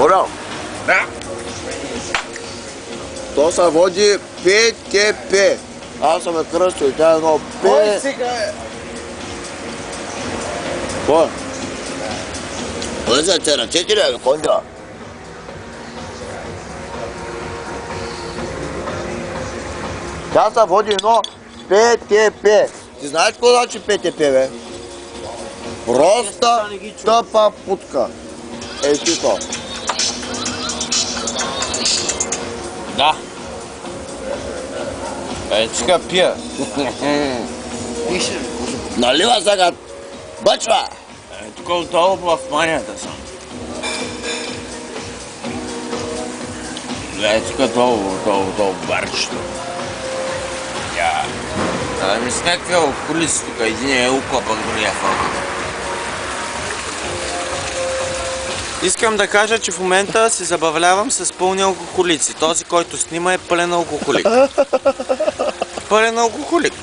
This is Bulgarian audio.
Горял. Да. То се води ПТП. Аз съм е кръстил, тя е едно П... Кой сега е? Кой? Кой са те на 4, бе, кондя? Тя се води едно ПТП. Ти знаеш какво значи ПТП, бе? Проста тъпа путка. Ей ти то. Да. Чека пия. Налива сега. Бъчва! Тук отдолу в манията съм. Тук долу барчето. Ами с някакви околици тук. Един е укопан, другия фото. Искам да кажа, че в момента се забавлявам с пълни алкохолици. Този, който снима, е пълен алкохолик. Пълен алкохолик.